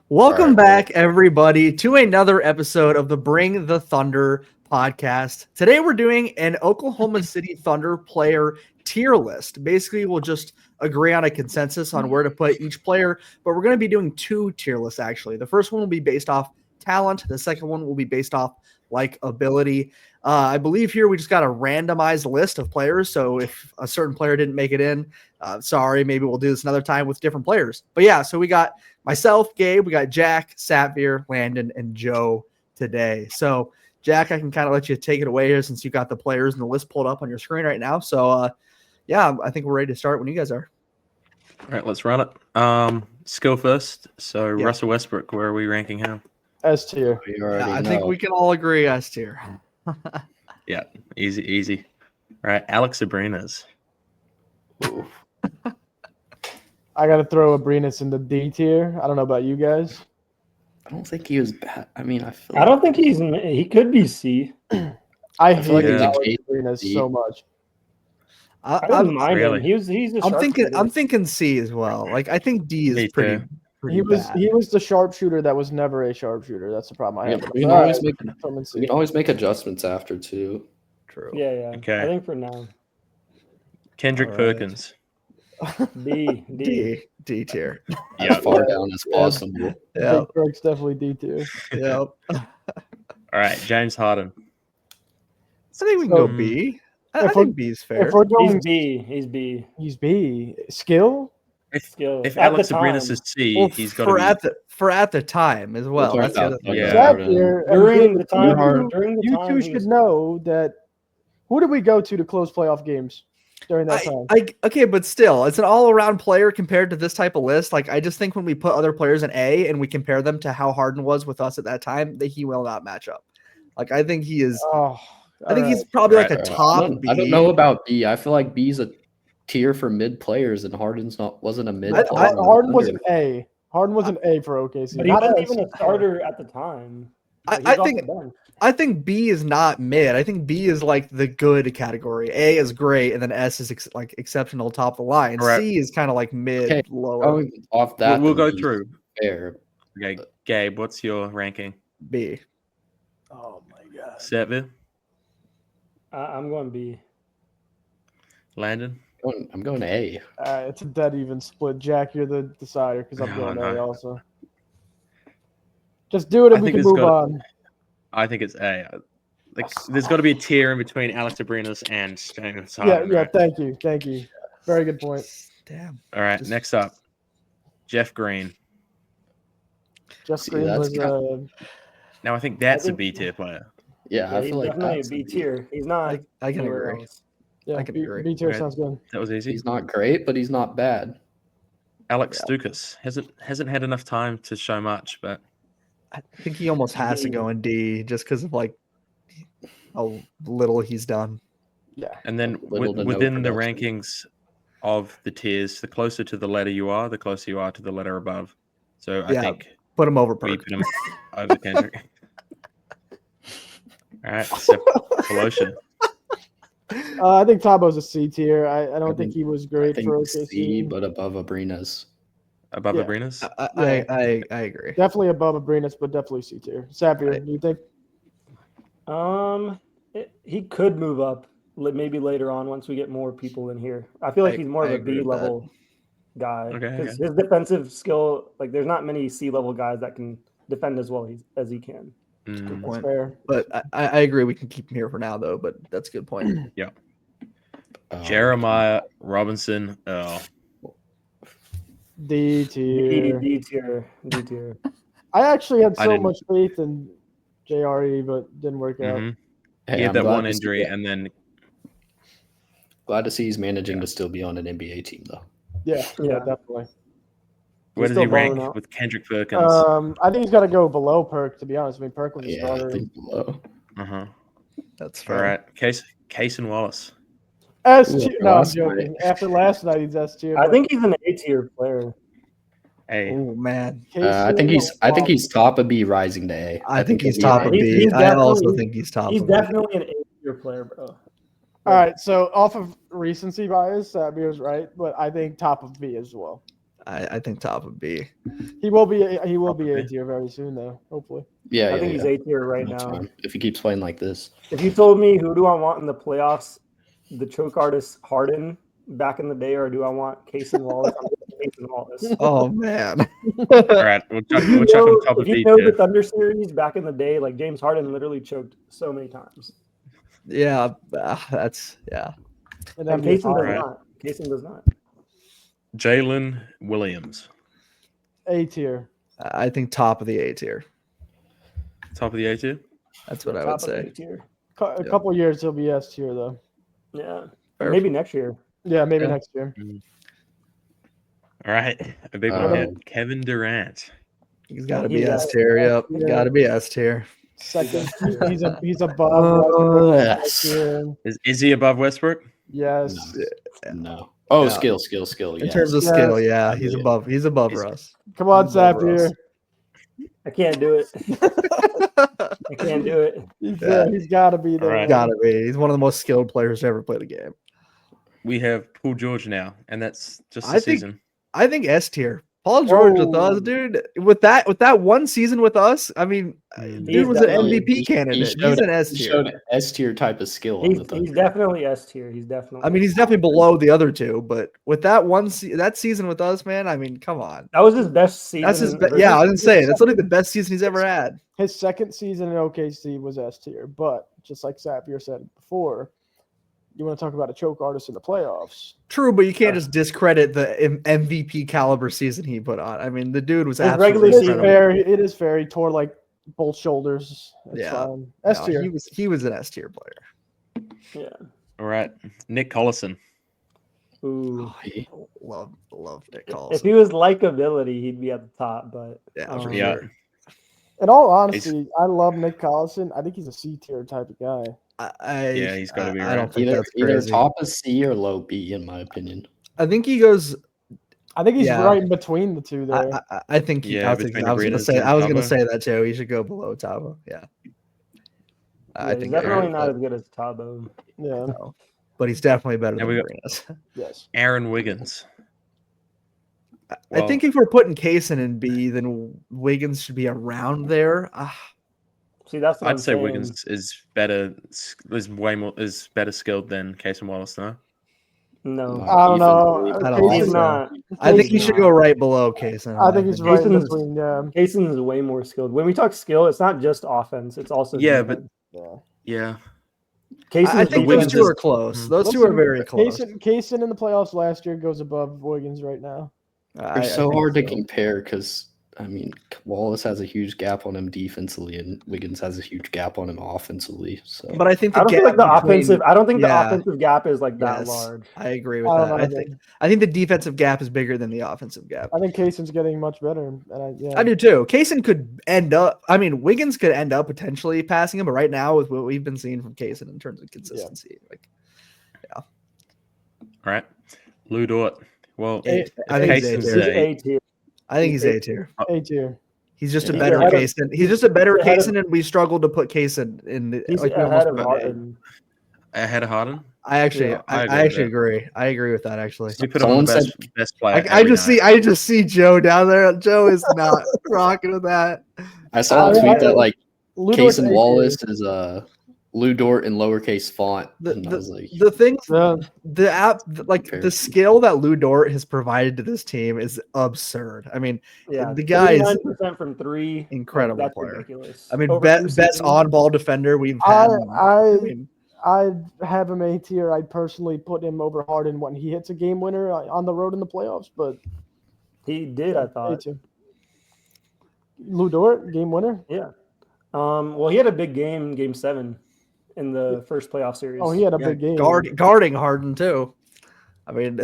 Welcome back, everybody, to another episode of the Bring the Thunder podcast. Today, we're doing an Oklahoma City Thunder player tier list. Basically, we'll just agree on a consensus on where to put each player, but we're going to be doing two tier lists, actually. The first one will be based off talent. The second one will be based off ability. I believe here we just got a randomized list of players. So if a certain player didn't make it in, sorry, maybe we'll do this another time with different players. But yeah, so we got myself, Gabe, we got Jack, Sapphire, Landon, and Joe today. So Jack, I can kind of let you take it away here since you got the players and the list pulled up on your screen right now. So yeah, I think we're ready to start when you guys are. All right, let's run it. Let's go first. So Russell Westbrook, where are we ranking him? S tier. I think we can all agree S tier. Yeah, easy. All right, Alex Abrinas. I got to throw Abrinas in the D tier. I don't know about you guys. I don't think he was bad. I mean, I don't think he could be C. I hate feel like Abrinas so much. I don't mind him. He's a I'm thinking C as well. Like I think D is pretty he bad. was the sharpshooter that was never a sharpshooter. That's the problem I have. We can always make adjustments after too. True. Yeah. Okay. I think for now. Kendrick Perkins. D tier. As far down as possible. Yeah. Kirk's definitely D tier. Yep. All right, James Harden. I think we can go B. I think B is fair. If we're going He's B. He's B. Skill? If Alex Abrinas is C, he's got to be at the time as well. That's the other thing. During the time, you two should know that. Who did we go to close playoff games during that time? Okay, but still, it's an all-around player compared to this type of list. Like, I just think when we put other players in A and we compare them to how Harden was with us at that time, that he will not match up. Like, I think he is. I think he's probably like a top B. I don't know about B. I feel like B's a tier for mid players, and Harden's wasn't a mid. Harden was an A. Harden was an A for OKC. But he wasn't even a starter at the time. I think B is not mid. I think B is like the good category. A is great, and then S is exceptional, top of the line. Right. C is kind of like mid, lower. Off that, we'll go through. Fair. Okay, Gabe, what's your ranking? B. Oh my god. Seven. I'm going B. Landon. I'm going A. It's a dead even split. Jack, you're the decider because I'm going A also. Just do it and we can move on. I think it's A. Like, there's got to be a tier in between Alex Abrinas and James Harden. Yeah. Thank you. Very good point. Damn. All right, next up, Jeff Green. Jeff Green was Now I think that's a B tier player. Yeah, I feel he's like definitely that's a B tier. He's not. I can agree. Yeah, I can agree. B tier Right. sounds good. That was easy. he's not great, but he's not bad. Alex Stukas hasn't had enough time to show much, but I think he almost has to go in D just because of like how little he's done. Yeah. and then Little to no within the production. rankings of the tiers, the closer to the letter you are, the closer you are to the letter above. So I think Put him over we Perk. put him over Kendrick. All right, so Pelosi. I think Tabo's a C tier. I don't think he was great for OKC. C, but above Abrinas. Above Yeah. Abrinas? I agree. Definitely above Abrinas, but definitely C tier. Sapphire, do you think? He could move up maybe later on once we get more people in here. I feel like he's more of a B level guy. Because his defensive skill, like there's not many C level guys that can defend as well as he can. Good That's point. fair. But I agree we can keep him here for now though, but that's a good point. Yeah. Jeremiah Robinson Earl. D tier. D tier. I actually had I so didn't- much faith in JRE, but didn't work out. Mhm. Hey, He had I'm that glad one to see injury, that. and then Glad to see he's managing to still be on an NBA team, though. Yeah, definitely. where does still he rank balling out. with Kendrick Perkins? I think he's got to go below Perk, to be honest. I mean, Perk was a Yeah, starter. I think below. That's All fair. right, Case and Wallace. S Ooh, tier. No, I'm last joking. night. After last night, he's S tier. I but think he's an A tier player. Hey, Oh man. I think he's top of B, rising to A. I think he's he'll be top of A. B. He's I also definitely- think he's top He's of B. definitely an A tier player, bro. All right, so off of recency bias, Sapphire was right, but I think top of B as well. I think top of B. He will be A Probably. tier very soon, though. Hopefully. Yeah, I think he's A tier right That's now. fine. If he keeps playing like this. If you told me who do I want in the playoffs, the choke artist Harden back in the day, or do I want Case and Wallace? I'm going Case and Wallace. Oh man. All right, we'll chuck him top of If B you know the tier. Thunder series back in the day, like James Harden literally choked so many times. Yeah, that's yeah. And And that'd be Kaysen does Right. not. Kaysen does not. Jalen Williams, A tier. I think top of the A tier. top of the A tier. That's what I Top would of say. A tier. A couple years he'll be S tier though. Yeah. Fair. Maybe next year. Yeah, maybe Yeah. next year. All right, a big one here. Kevin Durant. He's got to be He's S a- tier. Yep, yeah. got to be S tier. Second, he's above. Westbrook Yes. this year. Is he above Westbrook? Yes. No. Oh, Yeah. skill. In Yes. terms of Yes. skill, yeah, Yeah. he's above He's- Russ. Come on, He's above Zapier. Russ. I can't do it. I can't do it. He's got to be there. Alright. Gotta be. He's one of the most skilled players to ever play the game. We have Paul George now, and that's just I the think- season. I think S tier. Paul George with us, Oh. dude. With that one season with us, I mean, Mm. dude was an definitely- MVP candidate. He's an S He tier. showed S tier type of skill on the He's Thunder. definitely S tier. He's definitely. I mean, he's definitely below the other two, but with that that season with us, man, I mean, come on. that was his best season. That's his versus- yeah, I was gonna say that's literally the best season he's ever had. His second season in OKC was S tier, but just like Zapier said before, you want to talk about a choke artist in the playoffs. True, but you can't just discredit the MVP caliber season he put on. I mean, the dude was His absolutely regular It is season- incredible. fair. It is fair. He tore like both shoulders. It's Yeah. fine. S No, tier. he was an S tier player. Yeah. All right, Nick Collison. Ooh. Love Nick If Collison. he was likability, he'd be at the top. But Yeah, for Yeah. sure. In all honesty, I love Nick Collison. I think he's a C tier type of guy. Yeah, he's gotta be I right. don't think Either that's crazy. top of C or low B, in my opinion. I think he goes. I think he's Yeah. right in between the two there. I think Yeah, I was between gonna Arenas say and Tabo. that too. He should go below Tabo. Yeah. I he's think I definitely agree not with as good as Tabo. yeah. that. No. But he's definitely better Now than we got- Arenas. Yes. Aaron Wiggins. I think if we're putting Kaysen in B, then Wiggins should be around there. See, that's what I'm I'd say saying. Wiggins is better, is better skilled than Case and Wallace now. No, I don't know. Even- I don't he's think so. not. I think he Kaysen- should go right below Kaysen. I think he's right in Kaysen's- between. Yeah. Kaysen is way more skilled. When we talk skill, it's not just offense; it's also Yeah, defense. Yeah. Yeah. Kaysen's I think Wiggins those two is- are close. Mhm. Those two are very close. Kaysen in the playoffs last year goes above Wiggins right now. They're so hard to compare because, I mean, Wallace has a huge gap on him defensively, and Wiggins has a huge gap on him offensively. So, But I think I don't think like the between- offensive. I don't think yeah. the offensive gap is like that Yes, large. I agree with I don't that. know, I think the defensive gap is bigger than the offensive gap. I think Kaysen's getting much better. And I do too. Kaysen could end up. I mean, Wiggins could end up potentially passing him, but right now, with what we've been seeing from Kaysen in terms of consistency, like All right. Lou Dort. Well, I think he's A Kaysen's He's tier. A tier. I think he's A tier. A tier. He's just a Yeah. better Ahead of- Kaysen. He's just a better he's ahead of- Kaysen, and we struggled to put Kaysen in. The, He's like we ahead almost of put- Harden. ahead of Harden. I actually, Yeah, I I agree with actually that. agree. I agree with that actually. We put him on the Someone best player. I just see Joe down there. Joe is not rocking with that. I saw a I- tweet that like Lou Case Dort's A and tier. Wallace is Lou Dort in lowercase font, The- and I was like, The things, Yeah. the app, like Fair. the skill that Lou Dort has provided to this team is absurd. I mean, Yeah, the guy is 39% from three. incredible That's player. ridiculous. I mean, Over two best seasons. on-ball defender we've I had. I mean, I'd have him A tier. I'd personally put him over Harden when he hits a game winner on the road in the playoffs. But He did, I A thought. tier. Lou Dort, game winner. Yeah. Well, he had a big game 7 in the first playoff series. Oh, he had a yeah, big game. guarding Harden too. I mean,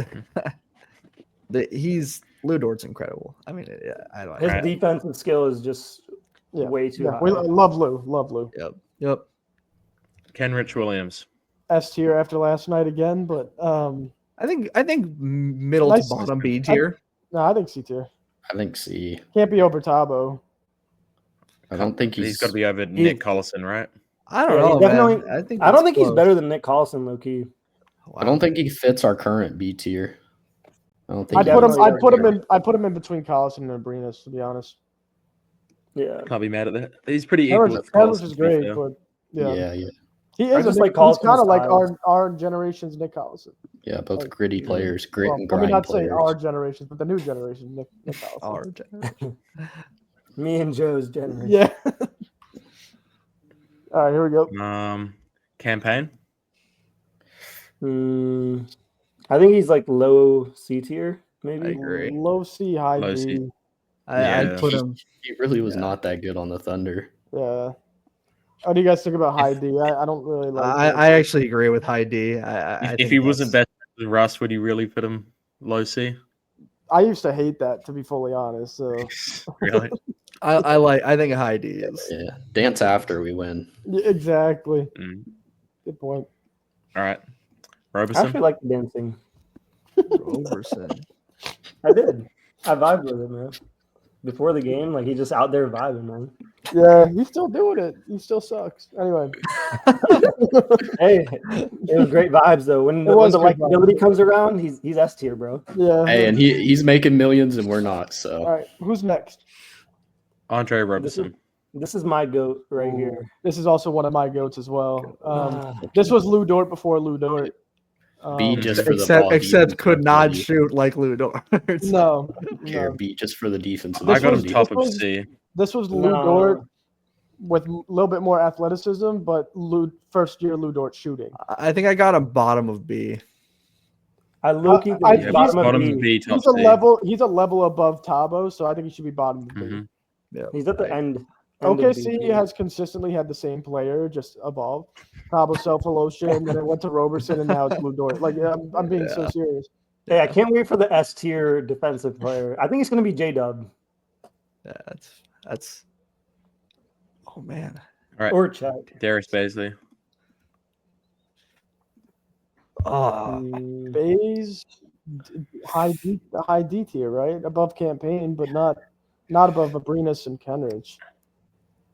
Lou Dort's incredible. I mean, I don't. His Right. defensive skill is just Yeah. way too Yeah, high. we love Lou. Love Lou. Yep. Kenrich Williams. S tier after last night again, but I think middle Nice. to bottom B tier. no, I think C tier. I think C. Can't be over Tabo. I don't think He's got to be over He- Nick Collison, right? I don't Yeah, know, he definitely- man. I think I don't it's think he's close. better than Nick Collison, low key. I don't think he fits our current B tier. I don't think I put him in between Collison and Abrinas, to be honest. Yeah, Can't be mad at that. He's pretty equal. Harris is great, but yeah. He is he's kind of like our generation's Nick Collison. Yeah, both gritty players, grit and grind. I mean, not players. say our generation, but the new generation, Nick Collison. Our generation. Me and Joe's generation. Yeah. All right, here we go. Campaign. I think he's like low C tier, maybe. I agree. Low C, high Low D. C. I'd put him. He really was not that good on the Thunder. Yeah. What do you guys think about high D? I don't really like. I actually agree with high D. If he wasn't better than Russ, would you really put him low C? I used to hate that, to be fully honest. So Really? I think high D is. Yeah, dance after we win. Yeah, exactly. Mm. Good point. All right, I Roberson. actually like the dancing. Roberson. I did. I vibed with him, man. Before the game, like, he's just out there vibing, man. Yeah, he's still doing it. He still sucks. Anyway. Hey, it was great vibes though. When the likability comes around, he's S tier, bro. Yeah. Hey, and he's making millions and we're not. So. All right, who's next? Andre Roberson. This is my goat right here. This is also one of my goats as well. This was Lou Dort before Lou Dort. B just for the ball. Except could not shoot like Lou Dort. No. B just for the defense. I got him top of C. This was Lou Dort with a little bit more athleticism, but first year Lou Dort shooting. I think I got him bottom of B. Bottom of B. He's a level above Tabo, so I think he should be bottom of B. Mm-hmm. Yeah, he's at the end. OKC has consistently had the same player, just evolved. Tabo self-promotion, and then it went to Roberson, and now it's Lou Dort. Like, I'm being so serious. Hey, I can't wait for the S tier defensive player. I think it's going to be J-Dub. Yeah, that's. Oh man. All right. Or Chet. Darius Baisley. Bays, high D tier, right? Above Campaign, but not above Abrinas and Kenrich.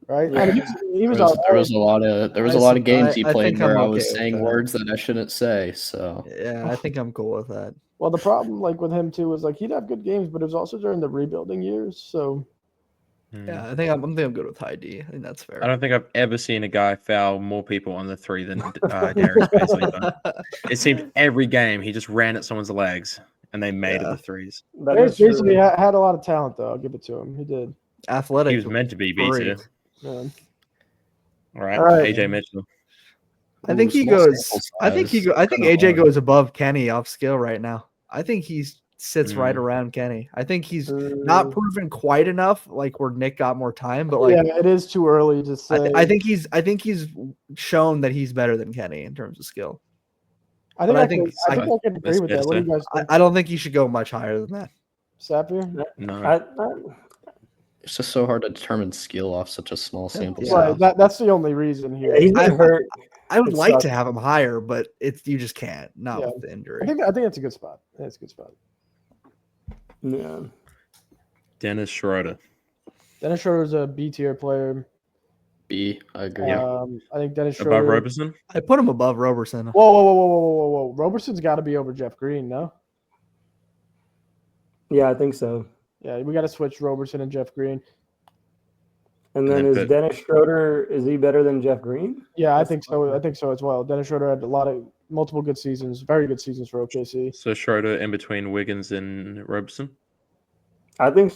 Right? Yeah. I mean, he was there was a lot of games he played where I was okay saying words that I shouldn't say. So yeah, I think I'm cool with that. Well, the problem with him too was he'd have good games, but it was also during the rebuilding years. So yeah, I think I'm good with high D. I think that's fair. I don't think I've ever seen a guy foul more people on the three than Darius Baisley. It seemed every game he just ran at someone's legs and they made it the threes. Darius basically had a lot of talent, though. I'll give it to him. He did. He Athletic. was meant to be B2. Yeah. All right, AJ Mitchell. I think he goes. I think AJ goes above Kenny off skill right now. I think he sits right around Kenny. I think he's not proven quite enough, like where Nick got more time. But it is too early to say. I think he's shown that he's better than Kenny in terms of skill. I think I can agree with that. What do you guys think? I don't think he should go much higher than that. Sapir? No. It's just so hard to determine skill off such a small sample size. Right, that's the only reason here. He's been hurt. I would like to have him higher, but you just can't. Not with the injury. I think that's a good spot. That's a good spot. Yeah. Dennis Schroeder. Dennis Schroeder's a B tier player. B, I agree. I think Dennis Schroeder above Roberson. I put him above Roberson. Whoa! Roberson's got to be over Jeff Green, no? Yeah, I think so. Yeah, we got to switch Roberson and Jeff Green. And then is Dennis Schroeder, is he better than Jeff Green? Yeah, I think so. I think so as well. Dennis Schroeder had multiple good seasons, very good seasons for OKC. So Schroeder in between Wiggins and Roberson? I think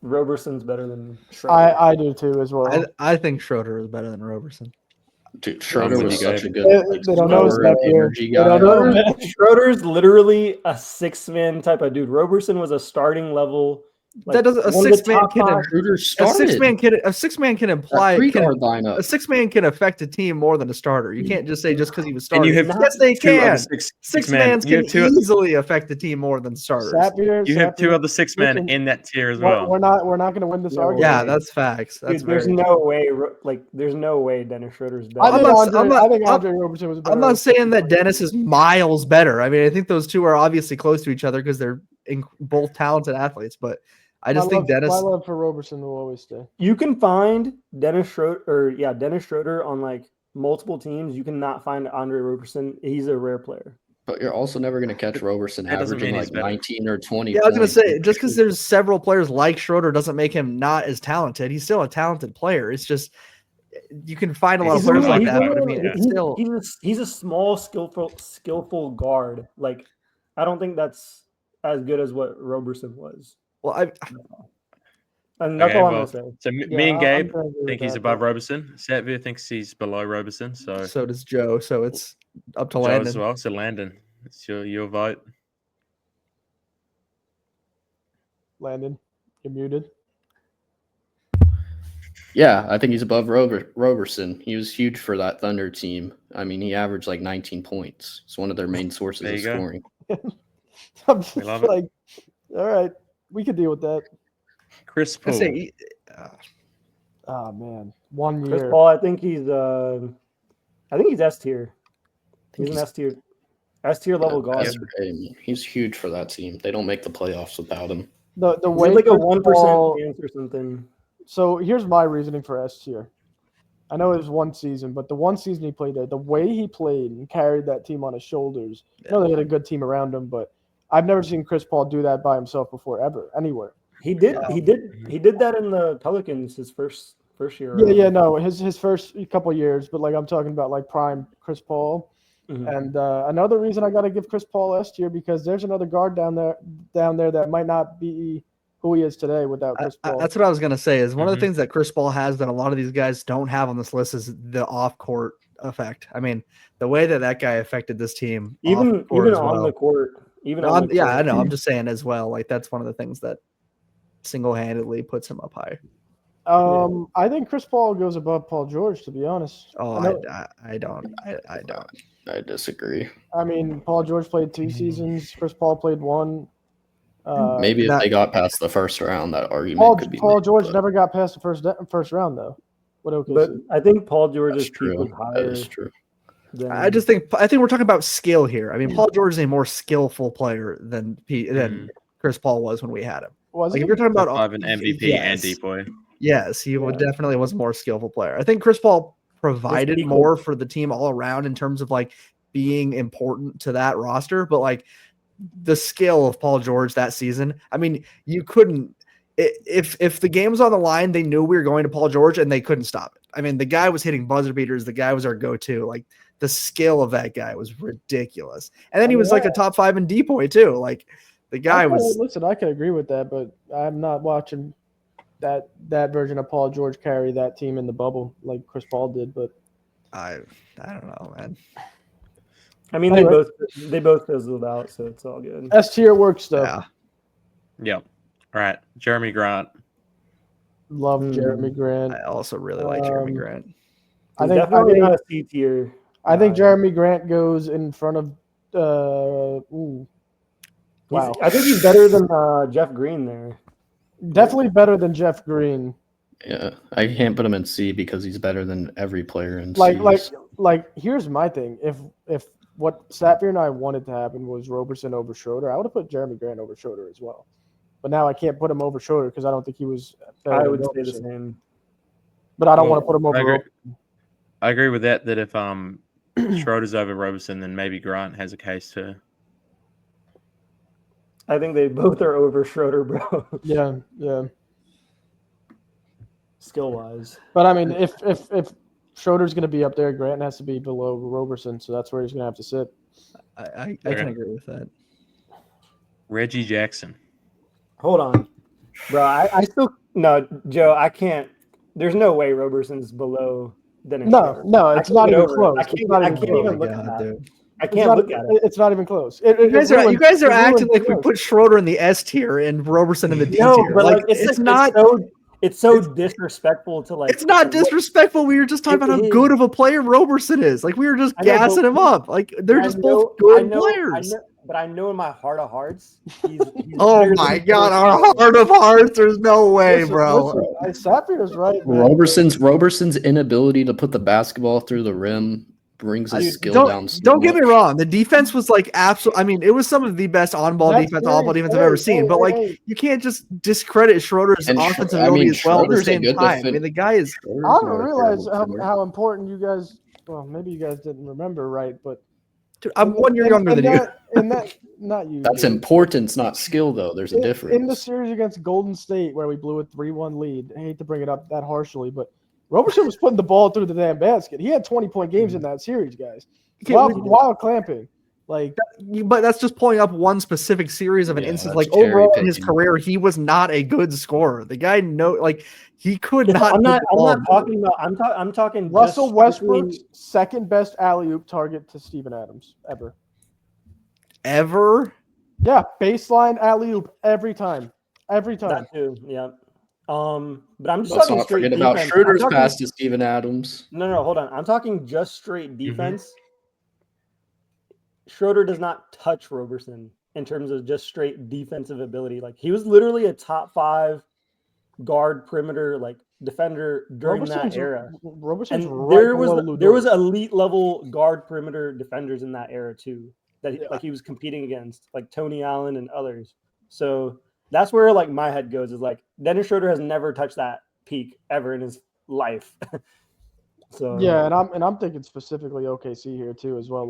Roberson's better than Schroeder. I do too as well. I think Schroeder is better than Roberson. Dude, Schroeder was such a good they don't know energy guy. Schroeder's literally a 6-man type of dude. Roberson was a starting level. That doesn't a 6-man can imply a 6-man can affect a team more than a starter. You can't just say just because he was starting. Yes, they can. 6-man can easily affect the team more than starters. You have two other 6-men in that tier as well. We're not going to win this argument. Yeah, that's facts. That's there's no way. There's no way Dennis Schroeder's better. I think Andre Roberson was better. I'm not saying that Dennis is miles better. I mean, I think those two are obviously close to each other because they're both talented athletes, but. I just think Dennis. My love for Roberson will always stay. You can find Dennis Schroeder on multiple teams. You cannot find Andre Roberson. He's a rare player. But you're also never going to catch Roberson That doesn't averaging mean he's like better. 19 or 20 Yeah, I was going to points. say, just because there's several players like Schroeder doesn't make him not as talented. He's still a talented player. It's just you can find a lot of players like that. But I mean, it's still he's a small, skillful guard. Like, I don't think that's as good as what Roberson was. Well, and that's all I'm gonna say. So me and Gabe think he's above Roberson. Satvir thinks he's below Roberson. So does Joe. So it's up to Joe Landon as well. So Landon, it's your vote. Landon, you're muted. Yeah, I think he's above Roberson. He was huge for that Thunder team. I mean, he averaged like 19 points. It's one of their main sources of scoring. I'm just like, all right, we could deal with that. Chris Paul. Oh man, 1 year. Chris Paul, I think he's S tier. He's an S tier level guard. He's huge for that team. They don't make the playoffs without him. The way like a 1% chance or something. So here's my reasoning for S tier. I know it was one season, but the one season he played there, the way he played and carried that team on his shoulders. I know they had a good team around him, but I've never seen Chris Paul do that by himself before, ever, anywhere. He did that in the Pelicans his first year. Yeah, no, his first couple years, but like I'm talking about like prime Chris Paul. Mm-hmm. And another reason I got to give Chris Paul S tier because there's another guard down there that might not be who he is today without Chris Paul. That's what I was gonna say. Is one of the things that Chris Paul has that a lot of these guys don't have on this list is the off-court effect. I mean, the way that guy affected this team, even on the court. Yeah, I know. I'm just saying as well. Like that's one of the things that single-handedly puts him up high. I think Chris Paul goes above Paul George, to be honest. I don't. I disagree. I mean, Paul George played 2 seasons. Chris Paul played 1. Maybe if they got past the first round, that argument could be Paul made, George never got past the first round, though. But I think Paul George's peak was higher. That is true. I think we're talking about skill here. I mean, Paul George is a more skillful player than Chris Paul was when we had him. Like if you're talking about an MVP and D-boy. Yes, he definitely was a more skillful player. I think Chris Paul provided more for the team all around in terms of like being important to that roster, but like the skill of Paul George that season, I mean, you couldn't if the game was on the line, they knew we were going to Paul George and they couldn't stop it. I mean, the guy was hitting buzzer beaters, the guy was our go-to. Like the skill of that guy was ridiculous. And then he was like a top 5 in D-boy too. Like the guy was. Listen, I can agree with that, but I'm not watching that version of Paul George carry that team in the bubble like Chris Paul did. But I don't know, man. I mean, they both fizzled out, so it's all good. S tier work stuff. Yeah. All right, Jeremy Grant. Love Jeremy Grant. I also really like Jeremy Grant. I think definitely not a C tier. I think Jeremy Grant goes in front of. Wow. I think he's better than Jeff Green there. Definitely better than Jeff Green. Yeah, I can't put him in C because he's better than every player in C. Like here's my thing. If what Satvir and I wanted to happen was Roberson over Schroeder, I would have put Jeremy Grant over Schroeder as well. But now I can't put him over Schroeder because I don't think he was better. I would say the same. But I don't want to put him over. I agree with that if Schroeder's over Roberson, then maybe Grant has a case too. I think they both are over Schroeder, bro. Yeah. Skill wise. But I mean, if Schroeder's going to be up there, Grant has to be below Roberson, so that's where he's going to have to sit. I can agree with that. Reggie Jackson. Hold on, bro. I still no, Joe. I can't. There's no way Roberson's below Dennis. No, it's not even close. I can't even look at that. Dude. I can't look at it. It's not even close. You guys are acting like we put Schroeder in the S tier and Roberson in the D tier. No, but like it's not. It's so disrespectful to like. It's not disrespectful. We were just talking about how good of a player Roberson is. Like we were just gassing him up. Like they're just both good players. But I know in my heart of hearts, he's oh my God, our heart of hearts. There's no way, bro. Sappier's right. Roberson's inability to put the basketball through the rim brings his skill down. Don't get me wrong. The defense was like absolute. I mean, it was some of the best on-ball defense, all-ball defense I've ever seen. But like, you can't just discredit Schroeder's offensive ability as well at the same time. I mean, the guy is. I don't realize how important you guys. Well, maybe you guys didn't remember right, but Dude, I'm 1 year younger than you. And that, not you. That's importance, not skill, though. There's a difference. In the series against Golden State, where we blew a 3-1 lead, I hate to bring it up that harshly, but Roberson was putting the ball through the damn basket. He had 20-point games in that series, guys, while clamping. But that's just pulling up one specific series of an instance. Like overall in his career, he was not a good scorer. The guy he could not. I'm not talking about. I'm talking. Russell Westbrook's second best alley-oop target to Steven Adams ever. Ever? Yeah, baseline alley-oop every time. That too. Yeah. But I'm just Let's talking not straight forget defense. about Schroeder's pass to Steven Adams. No, hold on. I'm talking just straight defense. Schroeder does not touch Roberson in terms of just straight defensive ability. Like he was literally a top 5 guard perimeter defender during that era. Roberson's and there was elite level guard perimeter defenders in that era too. That he was competing against, like Tony Allen and others. So that's where my head goes is Dennis Schroeder has never touched that peak ever in his life. So yeah, and I'm thinking specifically OKC here too as well.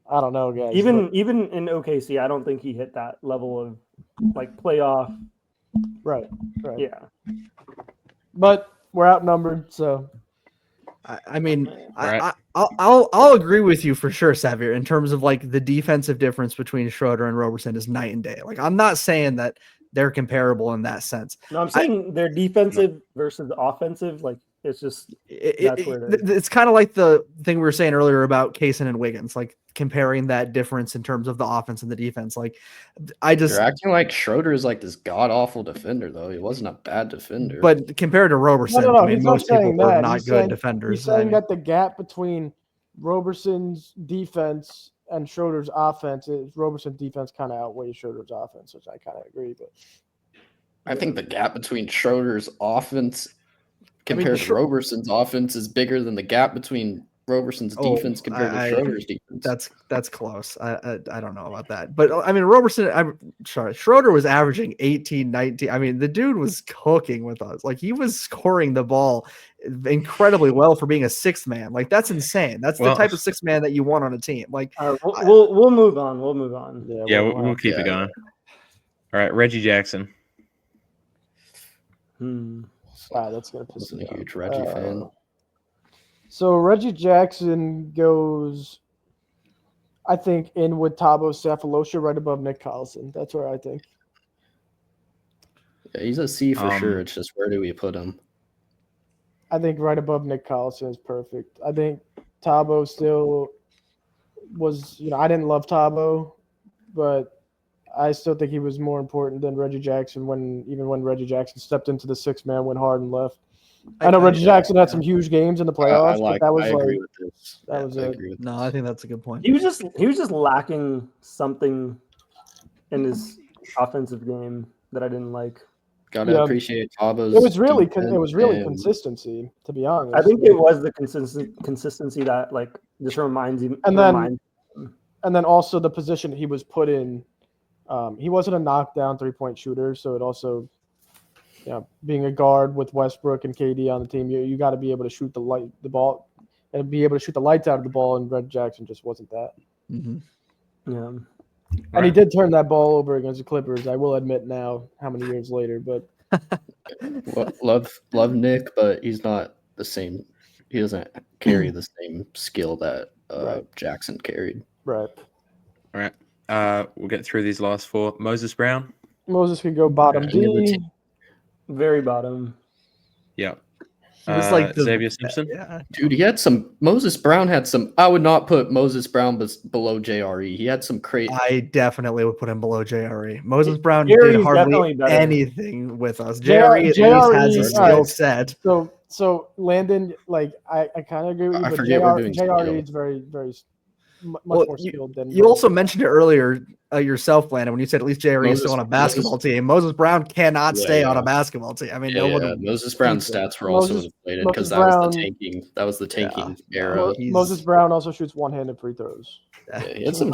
I don't know, guys. Even in OKC, I don't think he hit that level of playoff. Right. Yeah. But we're outnumbered, so I'll agree with you for sure, Xavier, in terms of the defensive difference between Schroeder and Roberson is night and day. I'm not saying that they're comparable in that sense. No, I'm saying they're defensive versus offensive. It's just it's kind of like the thing we were saying earlier about Kaysen and Wiggins, comparing that difference in terms of the offense and the defense. You're acting like Schroeder is this god awful defender, though. He wasn't a bad defender. But compared to Roberson, no, most people were not good defenders. He's saying that the gap between Roberson's defense and Schroeder's offense is Roberson's defense kind of outweighs Schroeder's offense, which I kind of agree. But I think the gap between Schroeder's offense compared to Roberson's offense is bigger than the gap between Roberson's defense compared to Schroeder's defense. That's close. I don't know about that. But Schroeder was averaging 18, 19. The dude was cooking with us. He was scoring the ball incredibly well for being a sixth man. That's insane. That's the type of sixth man that you want on a team. We'll move on. We'll move on. Yeah, we'll keep it going. All right, Reggie Jackson. Wow, that's gonna piss me off. A huge Reggie fan. So Reggie Jackson goes, I think, in with Thabo Sefolosha right above Nick Collison. That's where I think. Yeah, he's a C for sure. It's just where do we put him? I think right above Nick Collison is perfect. I think Thabo still was, I didn't love Thabo, but I still think he was more important than Reggie Jackson when Reggie Jackson stepped into the sixth man, went hard and left. I know Reggie Jackson had some huge games in the playoffs, but that was I agree with this. That was it. No, I think that's a good point. He was just lacking something in his offensive game that I didn't like. Gotta appreciate Thabo's. It was really consistency, to be honest. I think it was the consistency that just reminds him. And then also the position he was put in. He wasn't a knockdown 3-point shooter, so it also, being a guard with Westbrook and KD on the team, you got to be able to shoot the ball, and be able to shoot the lights out of the ball. And Red Jackson just wasn't that. Mm-hmm. Yeah, and he did turn that ball over against the Clippers. I will admit now, how many years later, but love Nick, but he's not the same. He doesn't carry the same skill that Jackson carried. Right. All right. We'll get through these last 4. Moses Brown. Moses could go bottom D. Very bottom. Yeah. He was Xavier Simpson. Yeah. Dude, he had some. Moses Brown had some. I would not put Moses Brown below JRE. He had some crazy. I definitely would put him below JRE. Moses Brown did hardly anything with us. JRE at least has a skill set. So Landon, I kind of agree with you, but JRE is very, very much more skilled than. You also mentioned it earlier yourself, Landon, when you said at least JRE is still on a basketball team. Moses Brown cannot stay on a basketball team. Moses Brown's stats were also inflated because that was the tanking. That was the tanking era. Moses Brown also shoots one-handed free throws. Yeah, he had some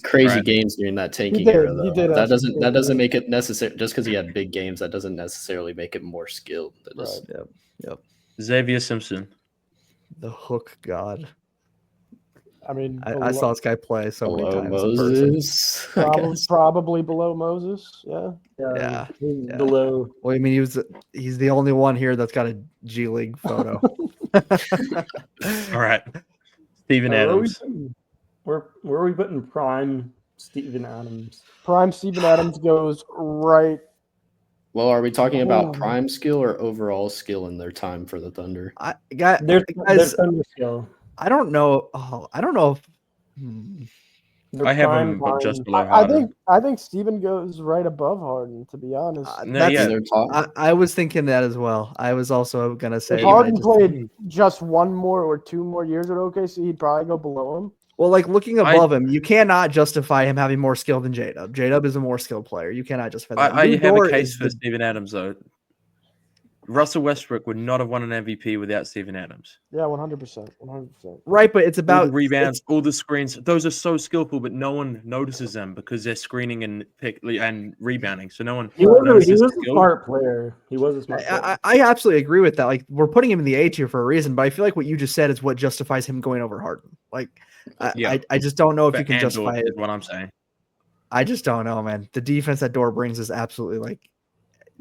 crazy games during that tanking era. Though. That doesn't make it necessary. Just because he had big games, that doesn't necessarily make it more skilled. Yep. Xavier Simpson. The hook god. I mean, I saw this guy play so many times. Moses, probably below Moses. Yeah. Below. Well, I mean, he's the only one here that's got a G League photo. All right, Steven Adams. Where are we putting prime Steven Adams? Prime Steven Adams goes right. Well, are we talking about prime skill or overall skill in their time for the Thunder? Their Thunder skill. I don't know. I don't know if I have him just below Harden. I think Steven goes right above Harden, to be honest. I was thinking that as well. I was also gonna say if Harden played just one more or two more years at OKC, he'd probably go below him. Well, like looking above him, you cannot justify him having more skill than J-Dub. J-Dub is a more skilled player. You cannot justify that. I have a case for Steven Adams, though. Russell Westbrook would not have won an MVP without Steven Adams. Yeah, 100%. 100%. Right, but it's about all the rebounds, all the screens. Those are so skillful, but no one notices them because they're screening and rebounding. So no one. He was a smart player. He was a smart player. I absolutely agree with that. Like, we're putting him in the A tier for a reason, but I feel like what you just said is what justifies him going over Harden. Like, I just don't know if you can justify it. Is what I'm saying. I just don't know, man. The defense that Dort brings is absolutely like.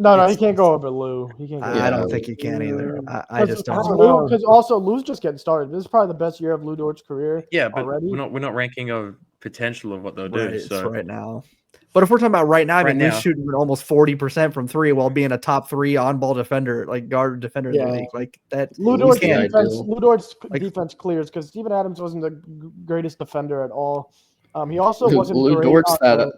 No, he can't go over Lou. He can't. I don't think he can either. I just don't know. Because also Lou's just getting started. This is probably the best year of Lou Dort's career. Yeah, but we're not ranking a potential of what they'll do. It's right now. But if we're talking about right now, I mean, Lou's shooting almost 40% from three while being a top 3 on-ball defender, like guard defender in the league. Like that. Lou Dort's defense clears because Steven Adams wasn't the greatest defender at all. He also wasn't. Lou Dort's that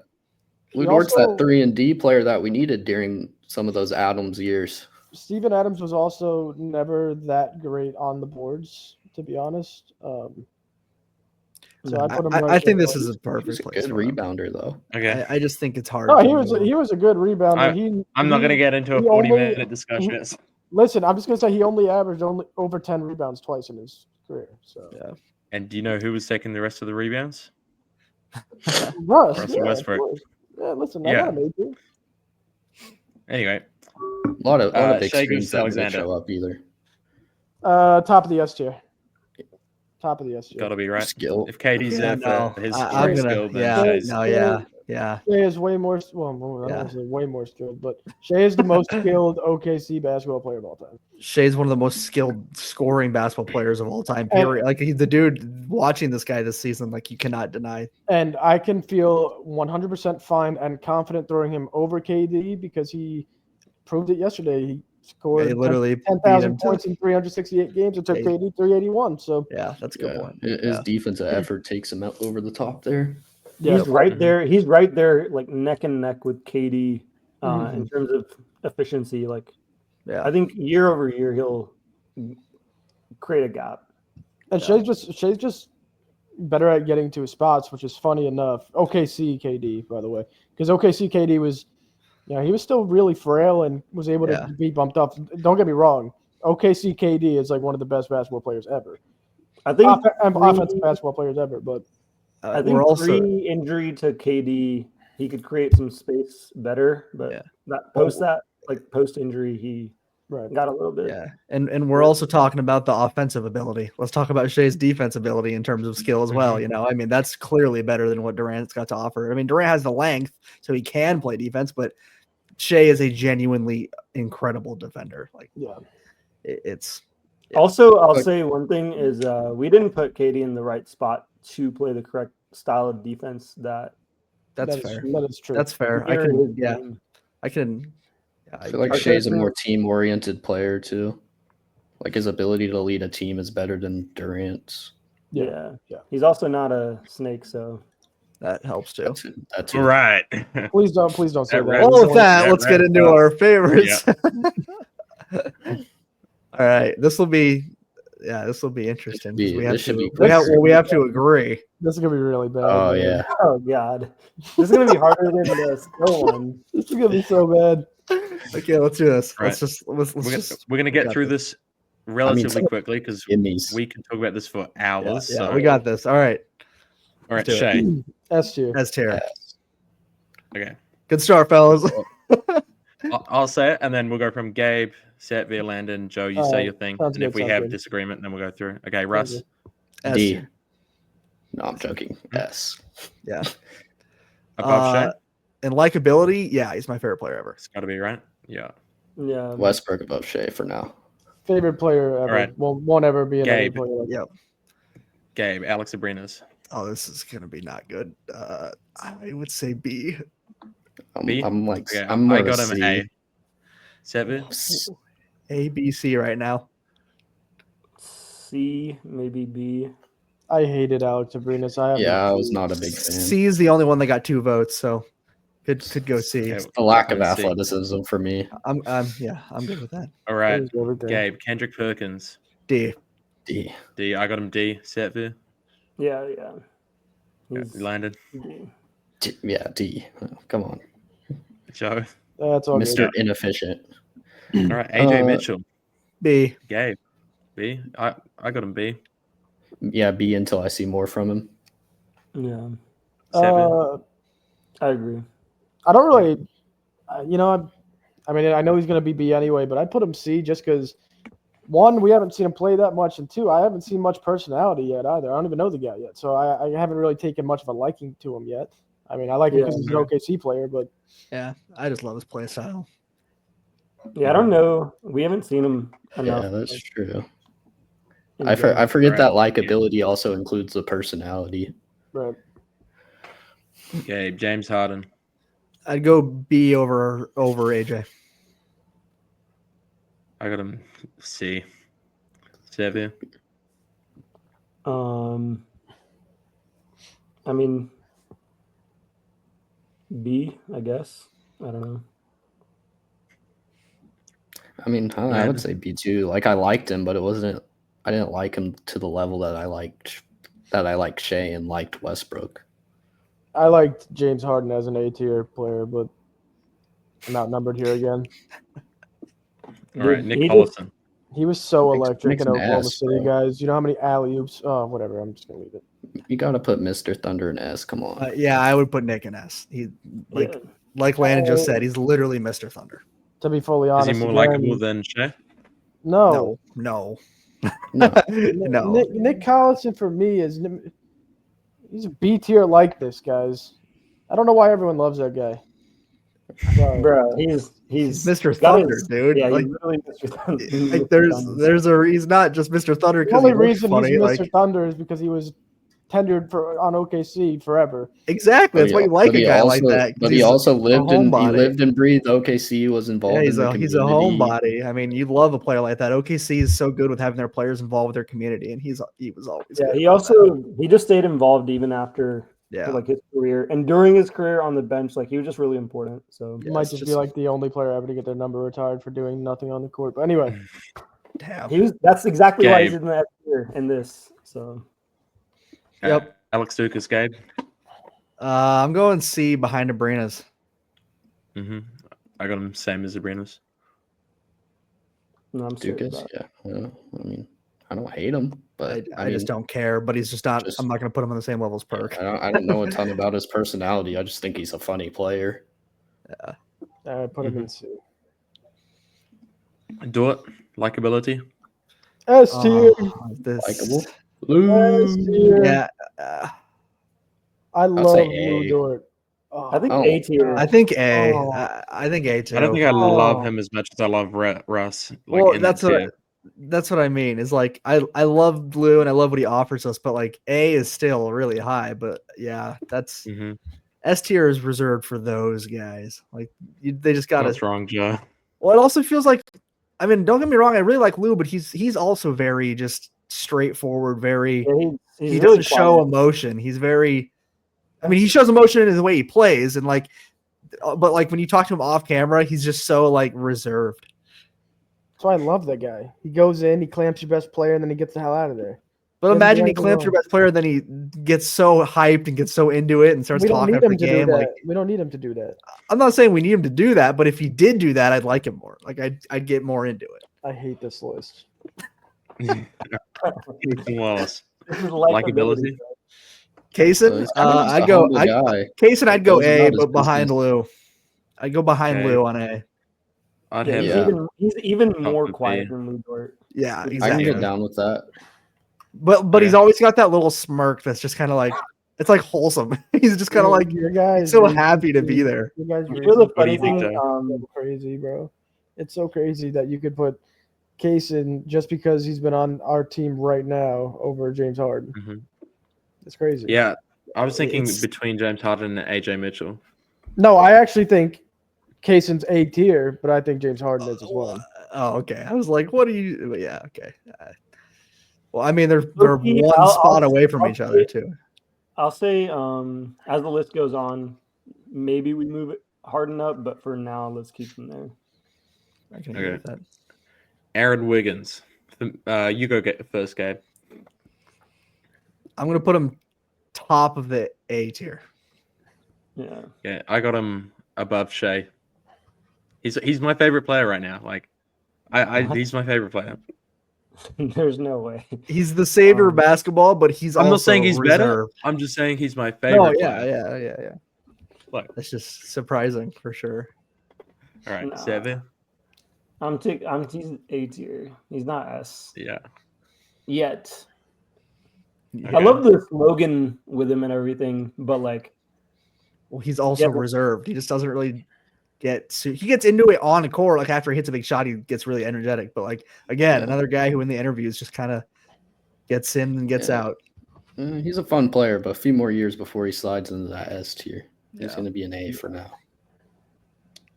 3-and-D player that we needed during some of those Adams years. Steven Adams was also never that great on the boards, to be honest. So I put him. I think this is a perfect place. Good rebounder, though. Okay, I just think it's hard. No, he was a good rebounder. I'm not going to get into a 40-minute discussion. Listen, I'm just going to say he only averaged over 10 rebounds twice in his career. So yeah. And do you know who was taking the rest of the rebounds? Russell Westbrook. Yeah, listen, I got a major. Anyway, a lot of big screens that didn't show up either. Top of the S tier. Top of the S tier. Gotta be right. Skill. If KD's there for his skill, then yeah. Shea is way more. Well, I don't want to say way more skilled, but Shea is the most skilled OKC basketball player of all time. Shea's one of the most skilled scoring basketball players of all time. Period. Like the dude watching this guy this season, like you cannot deny. And I can feel 100% fine and confident throwing him over KD because he proved it yesterday. He scored 10,000 points in 368 games. It took KD 381. So yeah, that's a good point. His defensive effort takes him out over the top there. Yeah, he's right there. He's right there, like neck and neck with KD in terms of efficiency. Like, I think year over year he'll create a gap. And Shea's just better at getting to his spots, which is funny enough. OKC KD, by the way, because OKC KD was, he was still really frail and was able to be bumped up. Don't get me wrong, OKC KD is like one of the best basketball players ever. I think offensive basketball players ever, but. I think pre-injury to KD, he could create some space better, but post-injury, he got a little bit. Yeah, and we're also talking about the offensive ability. Let's talk about Shea's defense ability in terms of skill as well. I mean, that's clearly better than what Durant's got to offer. I mean, Durant has the length, so he can play defense, but Shea is a genuinely incredible defender. Like, it's. Yeah. Also, I'll say one thing is we didn't put KD in the right spot to play the correct style of defense. That's fair. That is true. That's fair. I feel like Shea's a more team-oriented player too. Like his ability to lead a team is better than Durant's. Yeah. He's also not a snake, so that helps too. That's right. Please don't say that. Well, with that, let's get into our favorites. Yeah. All right, this will be interesting. We have to agree. This is gonna be really bad. Oh yeah. Oh god, this is gonna be harder than the skill one. This is gonna be so bad. Okay, let's do this. Right. We're gonna get through this relatively quickly because we can talk about this for hours. Yeah, we got this. All right, Shea. S tier. Okay. Good start, fellas. I'll say it, and then we'll go from Gabe, Seth, via Landon, Joe. You say your thing, and if we have a disagreement, then we'll go through. Okay, Russ. D. No, I'm joking. S. Yeah. Above Shea? And likability, yeah, he's my favorite player ever. It's got to be, right? Yeah. Yeah. Westbrook above Shea for now. Favorite player ever. Right. Won't ever be another Gabe. player like Yep. Gabe, Alex Abrinas. Oh, this is gonna be not good. I would say B. B? I'm like, Okay, I'm more I got of him C. A. Seven? A, B, C right now. C, maybe B. I hated Alex Abrinas. I was not a big fan. C is the only one that got 2 votes, so could go C. Okay, The lack of let's see. athleticism for me. I'm good with that. All right. It was everything. Gabe, Kendrick Perkins. D. D. D. I got him D. Setville. Yeah. Landon. D. D. Oh, come on. Joe. That's all Mr. good. Inefficient. All right. AJ Mitchell. B. Gabe. B. I got him B. Yeah, B until I see more from him. Yeah. 7. I agree. I don't really, I mean, I know he's going to be B anyway, but I'd put him C just because, 1, we haven't seen him play that much, and 2, I haven't seen much personality yet either. I don't even know the guy yet, so I haven't really taken much of a liking to him yet. I mean, I like him because he's an OKC player, but Yeah, I just love his play style. Yeah, I don't know. We haven't seen him enough. Yeah, that's true. in I game. forget that Right. likability also includes the personality. right. Gabe. James Harden. I'd go B over AJ. I got him C. Setville. I mean, B, I guess. I don't know. I mean, I would say B too. Like I liked him, but it wasn't. I didn't like him to the level that I liked Shea and liked Westbrook. I liked James Harden as an A-tier player, but I'm outnumbered here again. All right. Nick he Collison. He was so Makes- electric makes in an Oklahoma ass, City, bro. guys. You know how many alley-oops? Oh, whatever. I'm just going to leave it. You got to put Mr. Thunder in S. Come on. Yeah, I would put Nick in S. He like Landon just said, he's literally Mr. Thunder. To be fully Is honest, he more again, likable than Shea? No. No. No. No. Nick Collison for me is he's a B tier like this, guys. I don't know why everyone loves that guy. Sorry. Bro, he's Mr. got Thunder, his- dude. Yeah, Like, he's really Mr. Thunder. like he's not just Mr. Thunder The because only he looks reason funny. he's Mr. Like Thunder is because he was tendered on OKC forever. exactly, that's why you like a guy like that. 'cause But he he's also a lived homebody. and breathed OKC. Was involved. Yeah, in he's the a community. homebody. I mean, you love a player like that. OKC is so good with having their players involved with their community, and he was always Yeah, good he about also he just stayed involved even after Yeah. like his career and during his career on the bench. Like he was just really important. So He Yeah, might it's just be just- like the only player ever to get their number retired for doing nothing on the court. But anyway, Damn. that's exactly why he's Gabe. in that tier in this. So Yep. Alex Dukas, Gabe. I'm going C behind Abrinas. I got him same as Abrinas. no, I'm serious Dukas. about it. Yeah. Well, I mean, I don't hate him, but I just don't care, but he's just not. I'm not going to put him on the same level as Perk. I don't know a ton about his personality. I just think he's a funny player. I put him in C. Do it. Likability. S tier. This, Likable. S tier. yeah, I love say Lou A. Dort. Oh, I think Oh. A tier. I think A. Oh. I think A too. I don't think I Oh. love him as much as I love Russ. Like well, in that's that what tier. that's what I mean. Is like I love Blue and I love what he offers us, but like A is still really high. But yeah, that's Mhm. S tier is reserved for those guys. Like they just got What's to. wrong, Joe? Well, it also feels like, I mean, don't get me wrong, I really like Lou, but he's also very just straightforward. Very Yeah, he's he really doesn't show quiet. emotion. He's very. I mean, he shows emotion in the way he plays, and like, but like when you talk to him off camera, he's just so like reserved. That's why I love that guy. He goes in, he clamps your best player, and then he gets the hell out of there. But Doesn't imagine do he anything clamps your wrong. best player, then he gets so hyped and gets so into it and starts We don't talking need after him the to do game. that. Like, We don't need him to do that. I'm not saying we need him to do that, but if he did do that, I'd like him more. Like I'd get more into it. I hate this list. Ethan Wallace. This is Likability. Kaysen, He's kind of just I'd a go. humble guy. Kaysen, I'd go Goes A, about his but behind business. Lou. I'd go behind Okay. Lou on A. I'd Yeah, have he's Yeah. even more Probably. quiet than Lou Dort. Yeah, I can exactly. get down with that. But he's always got that little smirk that's just kind of like it's like wholesome. He's just kind of like your guys so happy to be there. You guys You know the funny thing, crazy, bro. It's so crazy that you could put Kaysen just because he's been on our team right now over James Harden. Mm-hmm. It's crazy. Yeah, I was thinking between James Harden and AJ Mitchell. No, I actually think Kaysen's A tier, but I think James Harden is as well. Oh, okay. I was like, what do you? Yeah, okay. Well, I mean, they're one spot away from each other too. I'll say, as the list goes on, maybe we move it Harden up, but for now, let's keep him there. I can agree with that. Aaron Wiggins, you go get the first, Gabe. I'm gonna put him top of the A tier. Yeah. Yeah, I got him above Shea. He's my favorite player right now. Like, he's my favorite player. There's no way. He's the savior of basketball, but he's I'm also not saying he's reserved. better. I'm just saying he's my favorite. Yeah. Look, that's just surprising for sure. All right, 7. He's A tier. He's not S. Yeah. Yet. Okay. I love the slogan with him and everything, but like, well, he's also reserved. He just doesn't really he gets into it on the court. Like after he hits a big shot, he gets really energetic. But like again, another guy who in the interviews just kind of gets in and gets out. He's a fun player, but a few more years before he slides into that S tier. He's going to be an A for now.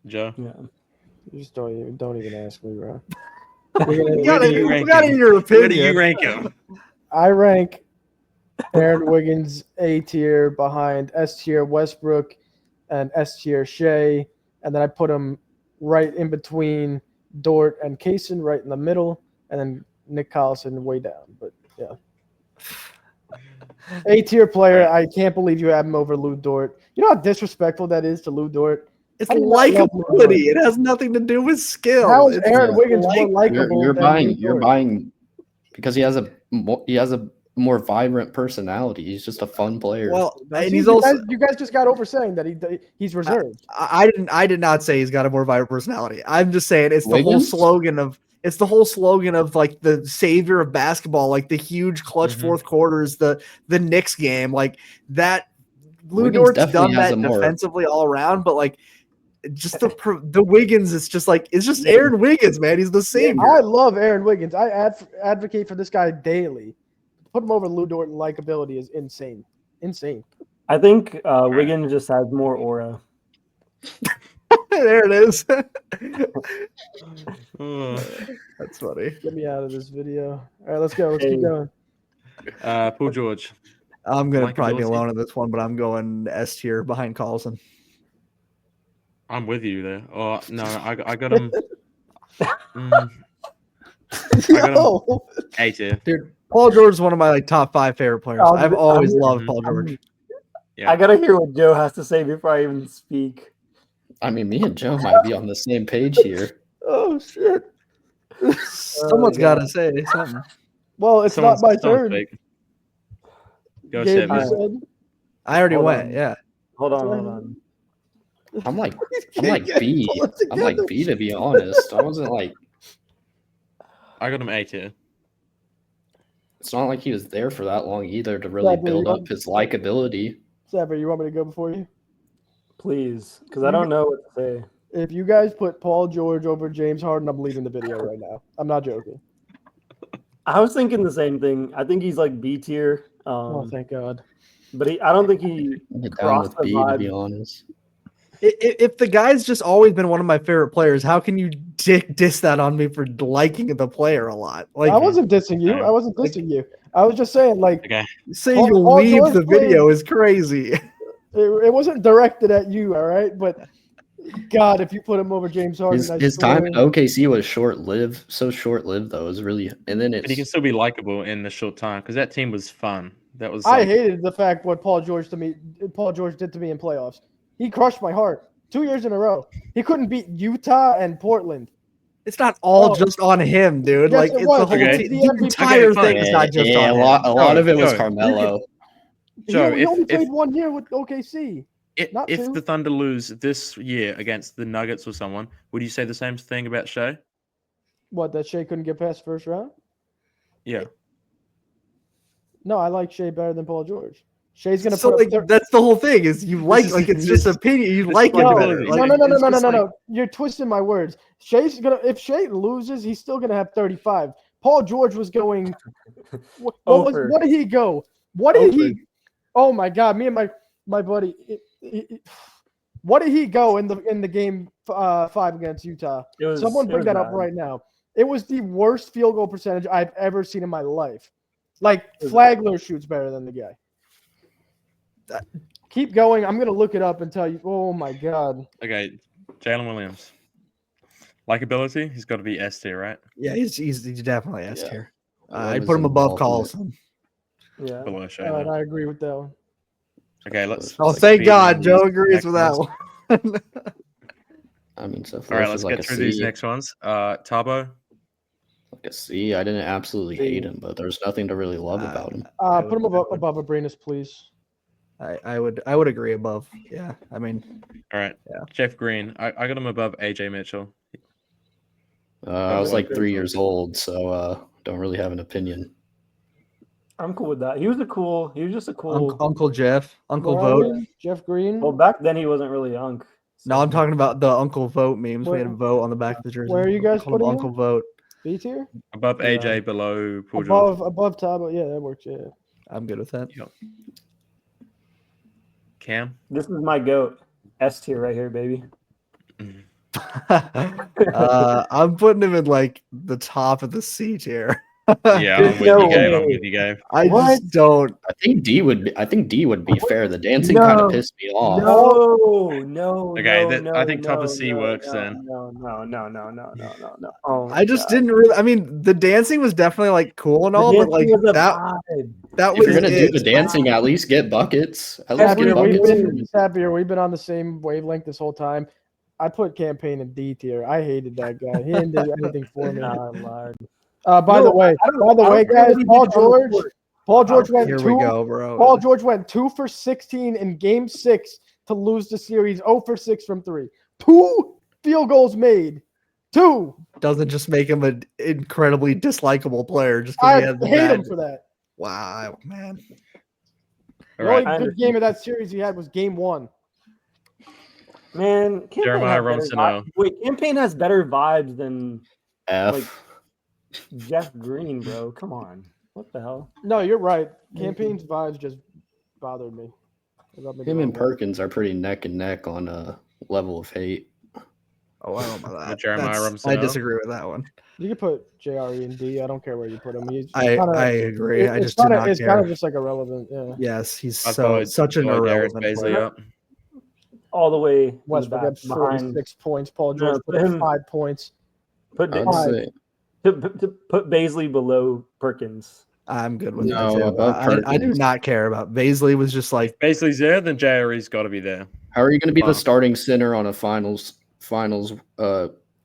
Joe? Yeah. You just don't even ask me, bro. You got your opinion. Where do you rank him? I rank Aaron Wiggins A tier behind S tier Westbrook and S tier Shea, and then I put him right in between Dort and Kaysen, right in the middle, and then Nick Collison way down. But yeah, A tier player. I can't believe you have him over Lou Dort. You know how disrespectful that is to Lou Dort. It's likability. It has nothing to do with skill. How is Aaron Wiggins more likable? You're buying because he has a more vibrant personality. He's just a fun player. Well, and you guys just got over saying that he's reserved. I did not say he's got a more vibrant personality. I'm just saying it's the whole slogan of like the savior of basketball, like the huge clutch fourth quarters, the Knicks game, like that. Lou Dort's done that defensively all around, but like just the Wiggins, it's just Aaron Wiggins, man. He's the savior. I love Aaron Wiggins. I advocate for this guy daily. Put him over Lou Dort in likability is insane. I think Wiggins just has more aura. There it is. That's funny. Get me out of this video. All right, let's go. Let's keep going. Paul George. I'm going to probably be alone in this one, but I'm going S tier behind Collison. I'm with you there. Oh, no, I got him. I got him A tier. Dude, Paul George is one of my top 5 favorite players. I've always loved Paul George. Yeah. I got to hear what Joe has to say before I even speak. I mean, me and Joe might be on the same page here. Oh, shit. Someone's got to say something. Well, it's not my turn. Go, Gabe, I already went. Yeah. Hold on. I'm like B. I'm like B, to be honest. I wasn't like. I got him A tier. It's not like he was there for that long either to really build up his likability. Sapper, you want me to go before you? Please, because I don't know what to say. If you guys put Paul George over James Harden, I'm leaving the video right now. I'm not joking. I was thinking the same thing. I think he's like B tier. Oh, thank God. But I don't think he crossed the vibe. To be honest. If the guy's just always been one of my favorite players, how can you diss that on me for liking the player a lot? Like I wasn't dissing you. I wasn't dissing you. I was just saying, like, saying you leave the video is crazy. It wasn't directed at you, all right? But God, if you put him over James Harden, his time in OKC was short-lived. So short-lived, though. It was really, and then but he can still be likable in the short time because that team was fun. That was. I hated the fact what Paul George did to me in playoffs. He crushed my heart 2 years in a row. He couldn't beat Utah and Portland. It's not all just on him, dude. Yes, like it's the whole team. The entire thing is not just on him. A lot of it was Carmelo. Joe, he only played 1 year with OKC. If the Thunder lose this year against the Nuggets or someone, would you say the same thing about Shea? What, that Shea couldn't get past first round? Yeah. No, I like Shea better than Paul George. Shea's gonna so put up that's the whole thing is you like it's just opinion. You like it better. Like, No. You're twisting my words. Shea's gonna if Shea loses, he's still gonna have 35. Paul George was going. What did he go? What did he? Oh my God! Me and my buddy. What did he go in the game 5 against Utah? Someone bring that up right now. It was the worst field goal percentage I've ever seen in my life. Like Flagler shoots better than the guy. Keep going. I'm gonna look it up and tell you. Oh my God. Okay, Jalen Williams. Likability, he's got to be S tier, right? Yeah, he's definitely S tier. I I'd put him above Collison. Yeah. Below Shea. I agree with that one. Okay, let's. Oh, thank God, Joe agrees with that one. I mean, so all right, let's get through these next ones. Tabo. Like a C. I didn't absolutely hate him, but there's nothing to really love about him. Put him above Abrinas, please. I would agree above. Yeah, I mean. All right. Yeah. Jeff Green. I got him above AJ Mitchell. I was like 3 years old, so don't really have an opinion. I'm cool with that. He was just a cool Uncle Jeff, Uncle Vote. Jeff Green. Well, back then he wasn't really Unc. So. No, I'm talking about the Uncle Vote memes. We had a vote on the back of the jersey. Where are you guys putting Uncle Vote? B tier? Above AJ, below Paul George. Above Tabo. Yeah, that works. Yeah. I'm good with that. Yep. Cam? This is my GOAT. S tier right here, baby. I'm putting him in like the top of the C tier. Yeah, I'm with you, Gabe. I just don't. I think D would be fair. The dancing kind of pissed me off. No. Okay, I think top of C works then. No. I just didn't really. I mean, the dancing was definitely like cool and all, but like that If was you're gonna do the dancing, at least get buckets. At least get buckets. We've been on the same wavelength this whole time. I put Campaign in D tier. I hated that guy. He didn't do anything for me. By the way, guys, Paul George went here 2. We go, bro. Paul George went 2 for 16 in Game 6 to lose the series. 0 for 6 from 3. 2 field goals made. 2 doesn't just make him an incredibly dislikable player. Just I hate him for that. Wow, man. The only good game of that series he had was Game 1. Man, Jeremiah Robinson. Wait, Campaign has better vibes than F. Like, Jeff Green, bro. Come on. What the hell? No, you're right. Campaign's vibes just bothered me. Him and Perkins are pretty neck and neck on a level of hate. Oh, I don't know about that. Jeremiah Robinson. I disagree with that one. You can put JRE and D. I don't care where you put him. I agree. I just did not care. It's kind of just like irrelevant. Yeah. Yes, he's such an irrelevant player. All the way Westbrook had 46 points. Paul George put in 5 points. Put Baisley below Perkins. I'm good with that. I do not care about Baisley. Was just like Baisley's there, then JRE's got to be there. How are you going to be the starting center on a finals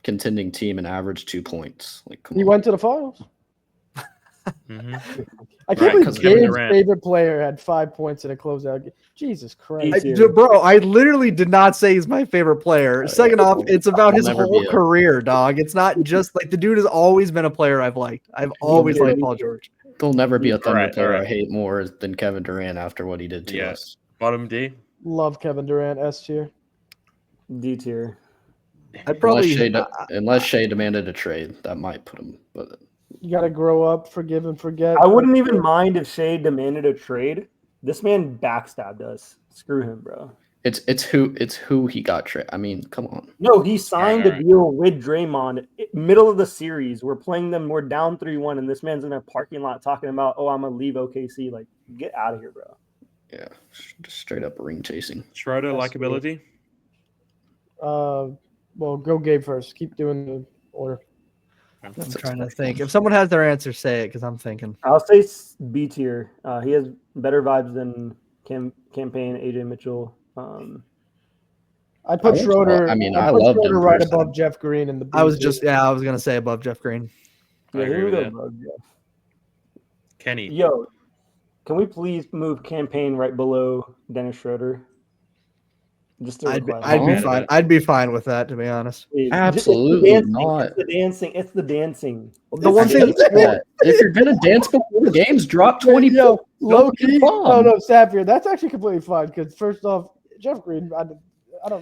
contending team and average 2 points? Like, he went to the finals. Mm-hmm. I can't believe Gabe's favorite player had 5 points in a closeout game. Jesus Christ. Bro, I literally did not say he's my favorite player. Second off, it's about his whole career, dog. It's not just like the dude has always been a player I've liked. I've always liked Paul George. There'll never be a Thunder player I hate more than Kevin Durant after what he did to us. Bottom D. Love Kevin Durant. S tier. D tier. I'd probably unless Shea demanded a trade, that might put him. But you got to grow up, forgive and forget. I wouldn't even mind if Shea demanded a trade. This man backstabbed us. Screw him, bro. It's who he got traded. I mean, come on. No, he signed a deal with Draymond middle of the series. We're playing them. We're down 3-1, and this man's in a parking lot talking about, "Oh, I'm gonna leave OKC." Like, get out of here, bro. Yeah, just straight up ring chasing. Schroeder likability. Well, go Gabe first. Keep doing the order. I'm trying to think. If someone has their answer, say it because I'm thinking. I'll say B tier. He has better vibes than Campaign, AJ Mitchell. I put Schroeder. I mean, I love Schroeder right above Jeff Green in the. I was gonna say above Jeff Green. Yeah, here we go, above Jeff. Kenny. Yo, can we please move Campaign right below Dennis Schroeder? Just a I'd request. be fine. I'd be fine with that, to be honest. Absolutely not. It's the dancing. It's the dancing. The one thing if you're gonna dance before the games, drop 20. Low key. No, Sapphire. That's actually completely fine. Because first off, Jeff Green, I don't.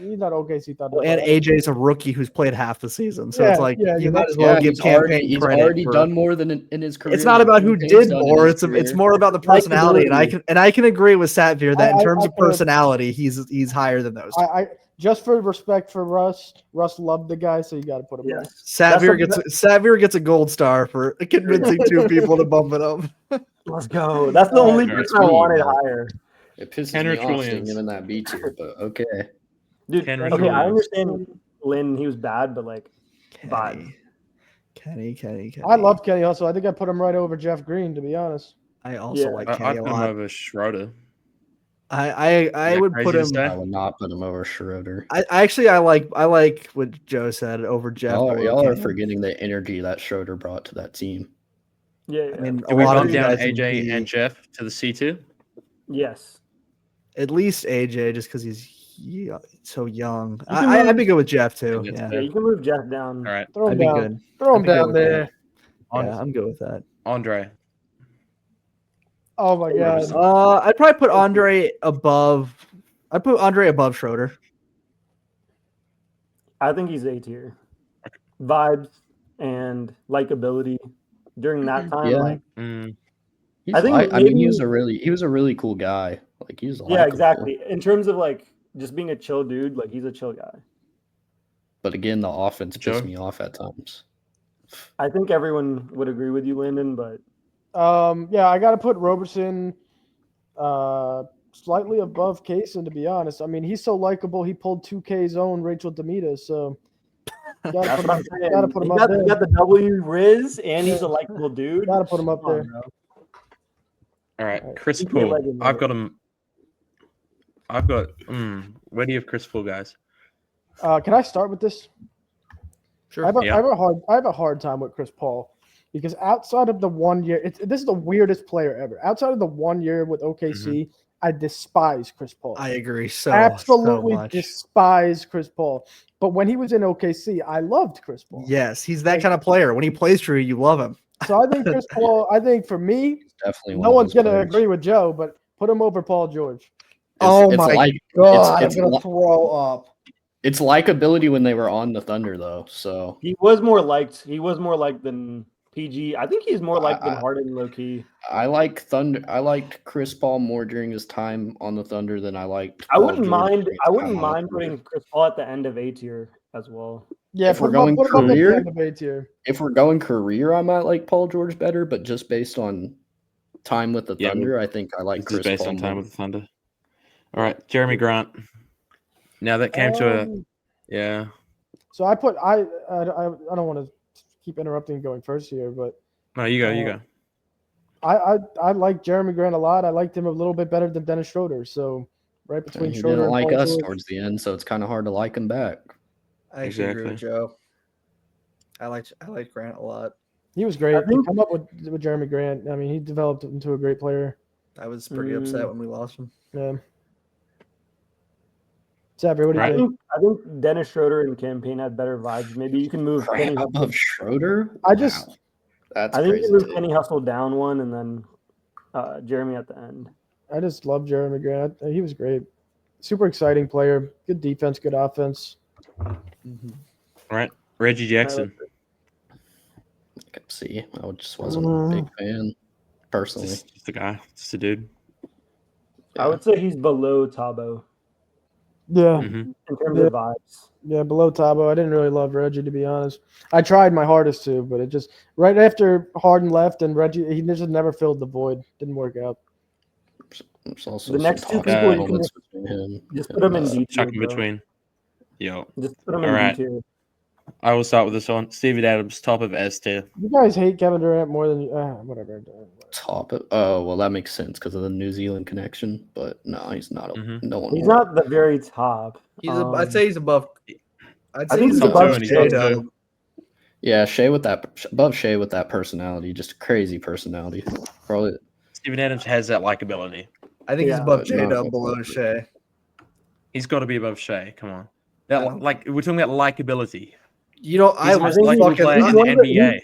He's not OKC Thunder. And AJ's a rookie who's played half the season, so it's like you might as well give campaign he's credit. Already done more than in his career. It's not about who did more. It's more about the personality, and I can agree with Sapphire that in terms of personality, he's higher than those. I just for respect for Russ. Russ loved the guy, so you got to put him in. Sapphire gets a gold star for convincing two people to bump it up. Let's go. That's the only person I wanted higher. It pisses me off seeing him in that B tier, but okay. Dude, okay, I understand Lynn, he was bad, but like Kenny. I love Kenny also. I think I put him right over Jeff Green, to be honest. I also like Kenny I'd a put lot. him over Schroeder. I would put him. I would not put him over Schroeder. I like what Joe said over Jeff. Y'all are forgetting the energy that Schroeder brought to that team. Yeah. I mean, a lot of down AJ and Jeff to the C2. Yes. At least AJ, just because he's so young. I'd be good with Jeff too. Yeah, you can move Jeff down. All right, throw him down. Good. Throw him down there. Yeah, I'm good with that. Andre. Oh my god. I'd probably put Andre above. I'd put Andre above Schroeder. I think he's A tier. Vibes and likability during that time. Yeah. He was a really cool guy. Like he was exactly. In terms of like just being a chill dude, like he's a chill guy. But again, the offense pissed me off at times. I think everyone would agree with you, Landon, but I gotta put Roberson slightly above Kaysen, to be honest. I mean, he's so likable. He pulled 2K's own Rachel Demita, so gotta put him up there. He got the W Riz, and he's a likable dude. Gotta put him up there. All right, Chris Paul. I've got him. Where do you have Chris Paul, guys? Can I start with this? Sure. I have a hard time with Chris Paul because outside of the 1 year, this is the weirdest player ever. Outside of the 1 year with OKC, I despise Chris Paul. I agree. Absolutely much. despise Chris Paul. But when he was in OKC, I loved Chris Paul. Yes, he's that kind of player. When he plays for you, you love him. So I think Chris Paul. I think for me, definitely no one's going to agree with Joe, but put him over Paul George. God, I'm going to throw up. It's likability when they were on the Thunder, though. So he was more liked. He was more liked than PG. I think he's more liked than Harden, low key. I liked Chris Paul more during his time on the Thunder than I liked. I wouldn't mind putting Chris Paul at the end of A tier as well. Yeah, if we're going career, I might like Paul George better, but just based on time with the Thunder, I think I like Chris Paul. Based on time with the Thunder. All right, Jeremy Grant. Now that came to So I put I don't want to keep interrupting and going first here, but no, you go. I like Jeremy Grant a lot. I liked him a little bit better than Dennis Schroeder. So right between Schroeder didn't and like Paul us George. towards the end, so it's kind of hard to like him back. I actually agree with Joe. I like Grant a lot. He was great. He come up with Jeremy Grant. I mean, he developed into a great player. I was pretty upset when we lost him. Yeah. Savvy, what do you think? I think Dennis Schroeder and Campaign had better vibes. Maybe you can move Kenny above Schroeder. I think you can move Kenny Hustle down one and then Jeremy at the end. I just love Jeremy Grant. He was great. Super exciting player. Good defense, good offense. All right, Reggie Jackson. See, I just wasn't a big fan personally. Just a guy, just a dude. Yeah. I would say he's below Tabo. Yeah. In terms of vibes. Yeah, below Tabo. I didn't really love Reggie, to be honest. I tried my hardest to, but it just right after Harden left and Reggie, he just never filled the void. Didn't work out. The next two people you can just put them in D tier. Chuck in between. Yo. Just put them in D tier. I will start with this one. Steven Adams, top of S tier. You guys hate Kevin Durant more than whatever. Top of well, that makes sense because of the New Zealand connection. But no, he's not. No one. He's not the very top. I'd say he's above. I think he's above Shea. Yeah, Shea with that personality, just crazy personality. Probably. Steven Adams has that likability. I think he's above J-Dub, below Shea. He's got to be above Shea. Come on. Like we're talking about likability. You know, He's the most likable player in the NBA.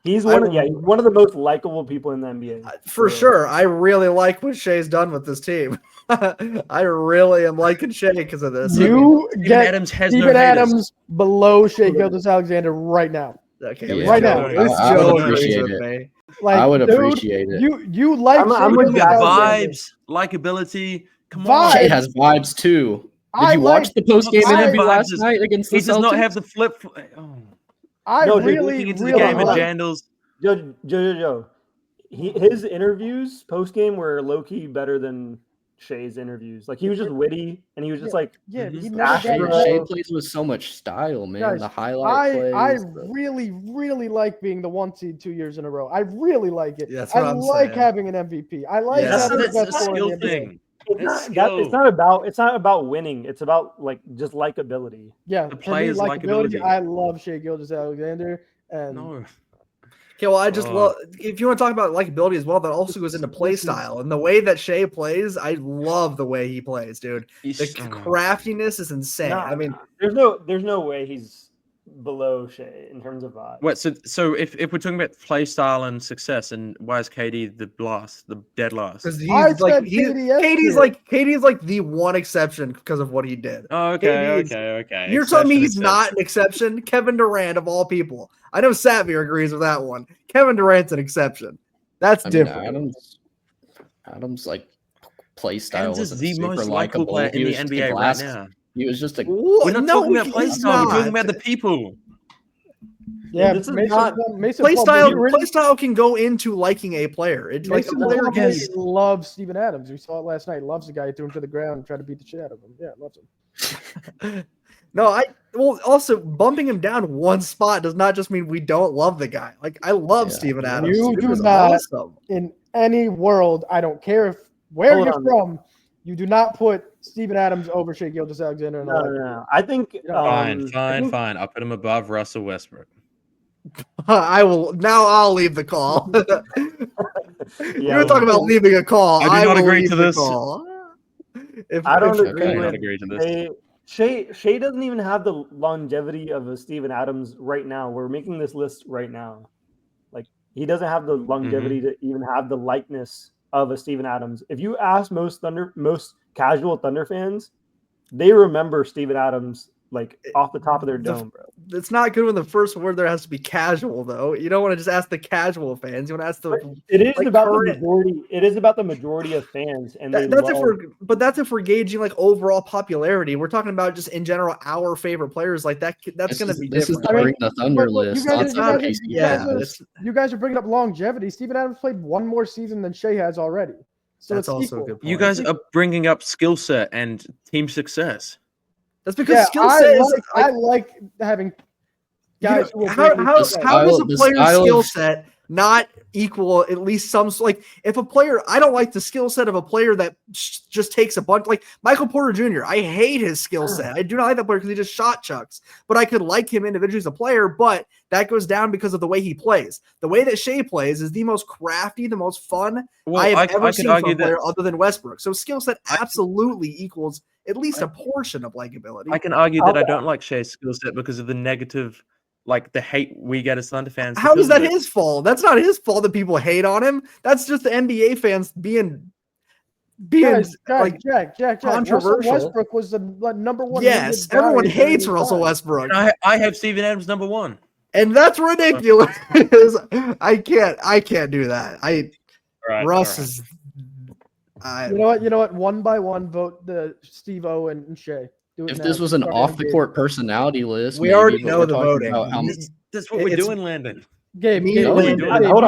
He's one of the most likable people in the NBA. For sure. I really like what Shea's done with this team. I really am liking Shea because of this. You get Adams has Steven no Adams below Shea Gilgeous-Alexander right now. Okay, right now. I would appreciate it. Like, I would appreciate it. You like I'm with vibes, likability. Come on. Shea has vibes too. Did you watch the post-game interview last night against the Celtics? He does not have the flip. Really game of Jandals. Joe. His interviews post-game were low-key better than Shea's interviews. Like, he was just witty, and he was just Shea plays with so much style, man. Guys, the highlight plays. I really like being the 1 seed 2 years in a row. I really like it. Yeah, that's what I'm like saying. having an MVP. I like having the best player in the NBA. It's not about winning. It's about just likability. Yeah, the players' likability. I love Shea Gilgeous-Alexander, and okay, well, I just love. If you want to talk about likability as well, that also goes into play style and the way that Shea plays. I love the way he plays, dude. The craftiness is insane. I mean, there's no way he's below Shea in terms of vibe. Wait, so if we're talking about play style and success, and why is KD the dead last? Because KD's like the one exception because of what he did. Oh, okay. You're telling me he's not an exception? Kevin Durant of all people. I know Savir agrees with that one. Kevin Durant's an exception. That's different. Adams like play style is the most likable player in the NBA right now. He was just we're not talking about play style. We're talking about the people. Yeah, play style can go into liking a player. It's like a player loves Steven Adams. We saw it last night. Loves the guy who threw him to the ground and tried to beat the shit out of him. Yeah, loves him. Also bumping him down one spot does not just mean we don't love the guy. Like, I love Steven Adams. You do not in any world. I don't care where you're from. You do not put Steven Adams over Shea Gilgeous-Alexander. No. I think fine. I'll put him above Russell Westbrook. I will now. I'll leave the call. You're talking about leaving a call. I do not agree to this. I don't agree to this. Shea doesn't even have the longevity of a Steven Adams right now. We're making this list right now. Like, he doesn't have the longevity to even have the likeness of a Steven Adams. If you ask most casual Thunder fans, they remember Steven Adams like off the top of their dome, bro. It's not good when the first word there has to be casual, though. You don't want to just ask the casual fans. You want to ask the. It is about the majority. It is about the majority of fans, and that's if we're gauging like overall popularity. We're talking about just in general our favorite players. Like that. That's going to be different. This is the Bring the Thunder list. You guys are bringing up longevity. Steven Adams played one more season than Shea has already. So that's also a good point. You guys are bringing up skill set and team success. That's because skill set is. I like having guys. How does a player's skill set not equal at least some? Like, if a player, I don't like the skill set of a player that just takes a bunch. Like Michael Porter Jr. I hate his skill set. I do not like that player because he just shot chucks. But I could like him individually as a player. But that goes down because of the way he plays. The way that Shea plays is the most crafty, the most fun I have ever seen from a player other than Westbrook. So skill set absolutely equals at least a portion of likability. I can argue that I don't like Shea's skill set because of the negative, like the hate we get as Thunder fans. How is that his fault? That's not his fault that people hate on him. That's just the NBA fans being Jack, controversial. Russell Westbrook was the number one. Yes, everyone hates Russell Westbrook. I have Steven Adams number one, and that's ridiculous. I can't do that. Russ is. You know what? One by one, vote the Steve-O and Shea. If this was an off-the-court personality list, we already know the voting. That's what we're doing, Landon. Hold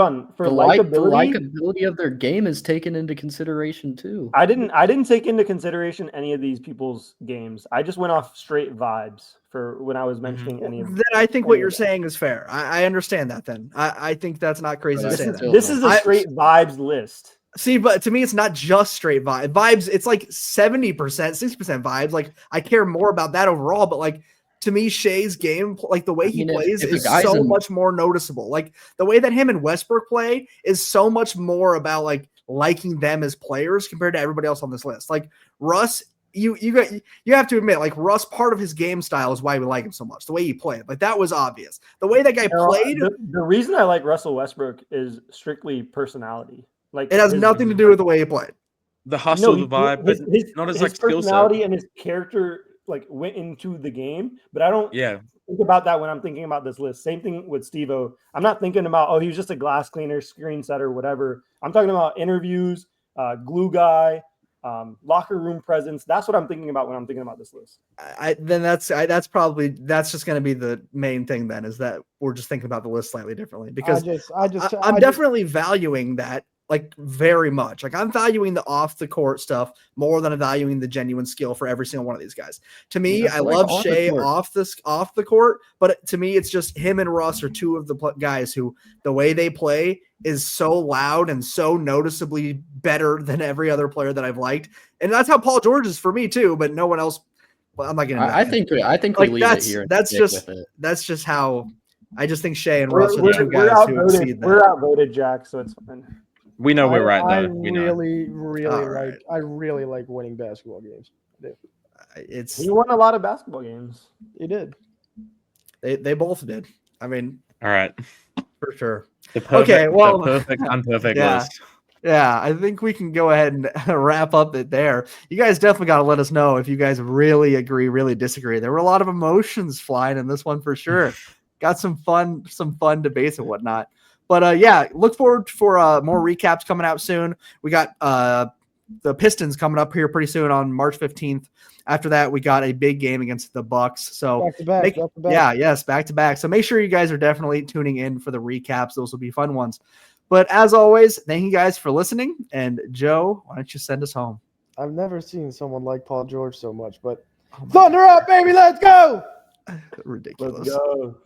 on. For the likability of their game is taken into consideration too. I didn't take into consideration any of these people's games. I just went off straight vibes for when I was mentioning any of them. Then I think what you're saying is fair. I understand that. Then I think that's not crazy to say that. This is a straight vibes list. See, but to me, it's not just straight vibes. It's like 70%, 60% vibes. Like, I care more about that overall. But like, to me, Shea's game, like the way he plays, is so much more noticeable. Like the way that him and Westbrook play is so much more about like liking them as players compared to everybody else on this list. Like Russ you have to admit, like Russ, part of his game style is why we like him so much. The way he played, like that was obvious. The way that guy played. The reason I like Russell Westbrook is strictly personality. Like it has nothing to do with the way he played. The hustle, the vibe, but not as like personality and his character like went into the game. But I don't think about that when I'm thinking about this list. Same thing with Steve-O. I'm not thinking about, he was just a glass cleaner, screen setter, whatever. I'm talking about interviews, glue guy, locker room presence. That's what I'm thinking about when I'm thinking about this list. That's just going to be the main thing then, is that we're just thinking about the list slightly differently, because I'm definitely valuing that like very much. Like I'm valuing the off the court stuff more than I'm valuing the genuine skill for every single one of these guys. To me, I love Shea off the court, but to me, it's just him and Russ are two of the guys who the way they play is so loud and so noticeably better than every other player that I've liked. And that's how Paul George is for me too, but no one else. Well, I'm not going to. I think we leave it here. That's just how I just think Shea and Russ are the two guys who exceed that. We're outvoted, Jack, so it's fine. We know we're right, though. I really like winning basketball games. He won a lot of basketball games. He did. They both did. I mean, all right, for sure. The perfect unperfect list. Yeah, I think we can go ahead and wrap up it there. You guys definitely got to let us know if you guys really agree, really disagree. There were a lot of emotions flying in this one for sure. Got some fun debates and whatnot. But look forward for more recaps coming out soon. We got the Pistons coming up here pretty soon on March 15th. After that, we got a big game against the Bucks. So back to back. back to back. So make sure you guys are definitely tuning in for the recaps. Those will be fun ones. But as always, thank you guys for listening. And Joe, why don't you send us home? I've never seen someone like Paul George so much. But Thunder up, baby! Let's go! Ridiculous. Let's go.